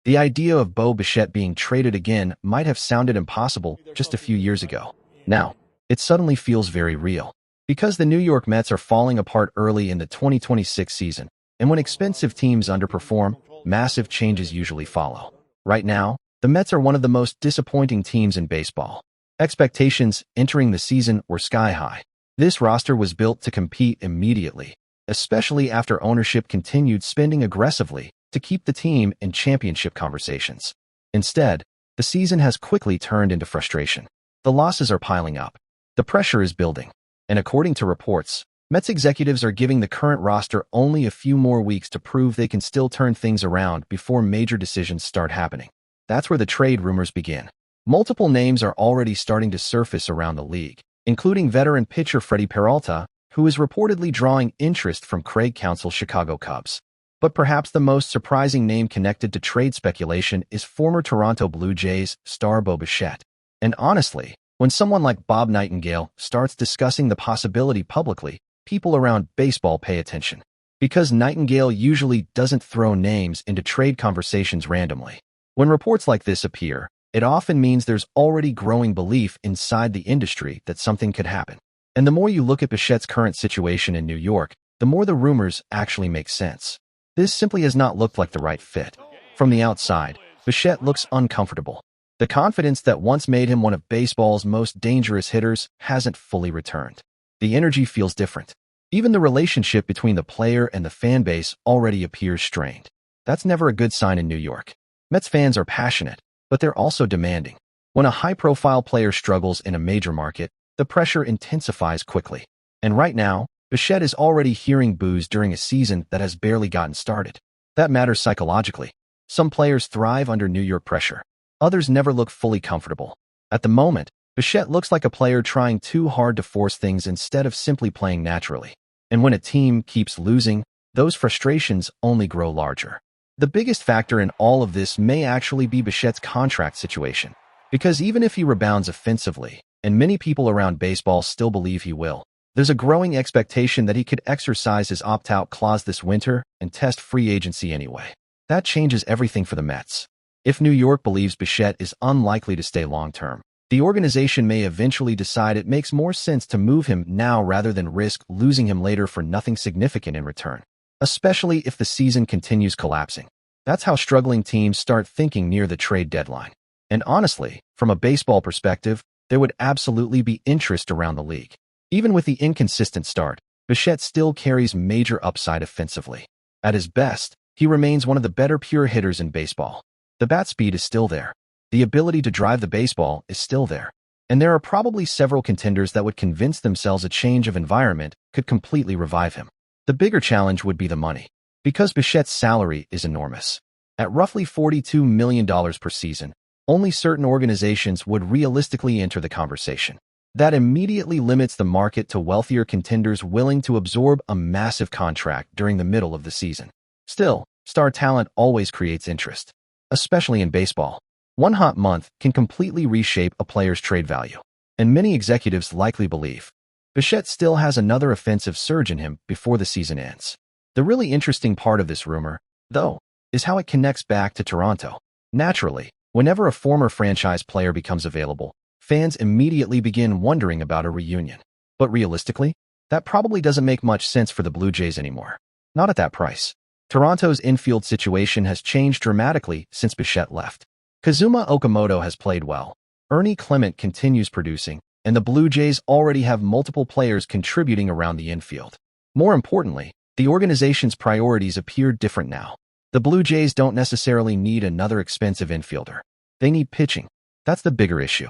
The idea of Bo Bichette being traded again might have sounded impossible just a few years ago. Now, it suddenly feels very real. Because the New York Mets are falling apart early in the 2026 season, and when expensive teams underperform, massive changes usually follow. Right now, the Mets are one of the most disappointing teams in baseball. Expectations entering the season were sky high. This roster was built to compete immediately, especially after ownership continued spending aggressively to keep the team in championship conversations. Instead, the season has quickly turned into frustration. The losses are piling up. The pressure is building. And according to reports, Mets executives are giving the current roster only a few more weeks to prove they can still turn things around before major decisions start happening. That's where the trade rumors begin. Multiple names are already starting to surface around the league, including veteran pitcher Freddie Peralta, who is reportedly drawing interest from Craig Counsell's Chicago Cubs. But perhaps the most surprising name connected to trade speculation is former Toronto Blue Jays star Bo Bichette. And honestly, when someone like Bob Nightingale starts discussing the possibility publicly, people around baseball pay attention. Because Nightingale usually doesn't throw names into trade conversations randomly. When reports like this appear, it often means there's already growing belief inside the industry that something could happen. And the more you look at Bichette's current situation in New York, the more the rumors actually make sense. This simply has not looked like the right fit. From the outside, Bichette looks uncomfortable. The confidence that once made him one of baseball's most dangerous hitters hasn't fully returned. The energy feels different. Even the relationship between the player and the fan base already appears strained. That's never a good sign in New York. Mets fans are passionate, but they're also demanding. When a high-profile player struggles in a major market, the pressure intensifies quickly. And right now, Bichette is already hearing boos during a season that has barely gotten started. That matters psychologically. Some players thrive under New York pressure. Others never look fully comfortable. At the moment, Bichette looks like a player trying too hard to force things instead of simply playing naturally. And when a team keeps losing, those frustrations only grow larger. The biggest factor in all of this may actually be Bichette's contract situation. Because even if he rebounds offensively, and many people around baseball still believe he will, there's a growing expectation that he could exercise his opt-out clause this winter and test free agency anyway. That changes everything for the Mets. If New York believes Bichette is unlikely to stay long-term, the organization may eventually decide it makes more sense to move him now rather than risk losing him later for nothing significant in return, especially if the season continues collapsing. That's how struggling teams start thinking near the trade deadline. And honestly, from a baseball perspective, there would absolutely be interest around the league. Even with the inconsistent start, Bichette still carries major upside offensively. At his best, he remains one of the better pure hitters in baseball. The bat speed is still there. The ability to drive the baseball is still there. And there are probably several contenders that would convince themselves a change of environment could completely revive him. The bigger challenge would be the money. Because Bichette's salary is enormous. At roughly $42 million per season, only certain organizations would realistically enter the conversation. That immediately limits the market to wealthier contenders willing to absorb a massive contract during the middle of the season. Still, star talent always creates interest, especially in baseball. One hot month can completely reshape a player's trade value, and many executives likely believe Bichette still has another offensive surge in him before the season ends. The really interesting part of this rumor, though, is how it connects back to Toronto. Naturally, whenever a former franchise player becomes available, fans immediately begin wondering about a reunion. But realistically, that probably doesn't make much sense for the Blue Jays anymore. Not at that price. Toronto's infield situation has changed dramatically since Bichette left. Kazuma Okamoto has played well. Ernie Clement continues producing, and the Blue Jays already have multiple players contributing around the infield. More importantly, the organization's priorities appear different now. The Blue Jays don't necessarily need another expensive infielder. They need pitching. That's the bigger issue.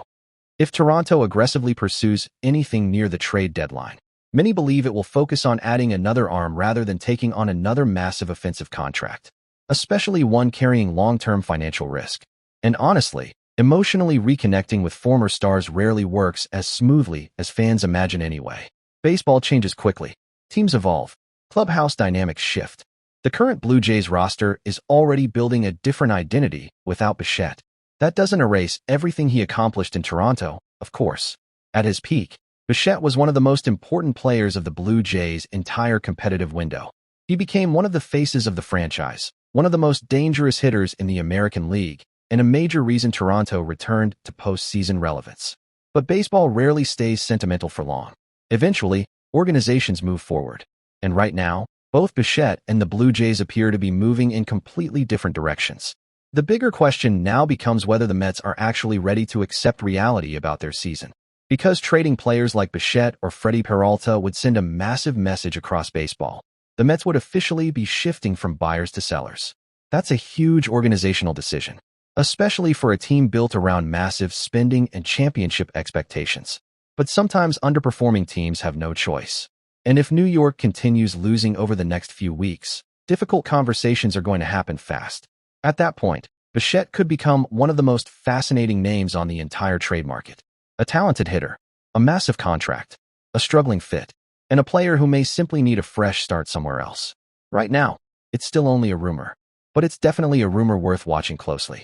If Toronto aggressively pursues anything near the trade deadline, many believe it will focus on adding another arm rather than taking on another massive offensive contract, especially one carrying long-term financial risk. And honestly, emotionally reconnecting with former stars rarely works as smoothly as fans imagine anyway. Baseball changes quickly. Teams evolve. Clubhouse dynamics shift. The current Blue Jays roster is already building a different identity without Bichette. That doesn't erase everything he accomplished in Toronto, of course. At his peak, Bichette was one of the most important players of the Blue Jays' entire competitive window. He became one of the faces of the franchise, one of the most dangerous hitters in the American League, and a major reason Toronto returned to postseason relevance. But baseball rarely stays sentimental for long. Eventually, organizations move forward. And right now, both Bichette and the Blue Jays appear to be moving in completely different directions. The bigger question now becomes whether the Mets are actually ready to accept reality about their season. Because trading players like Bichette or Freddie Peralta would send a massive message across baseball. The Mets would officially be shifting from buyers to sellers. That's a huge organizational decision, especially for a team built around massive spending and championship expectations. But sometimes underperforming teams have no choice. And if New York continues losing over the next few weeks, difficult conversations are going to happen fast. At that point, Bichette could become one of the most fascinating names on the entire trade market. A talented hitter, a massive contract, a struggling fit, and a player who may simply need a fresh start somewhere else. Right now, it's still only a rumor, but it's definitely a rumor worth watching closely.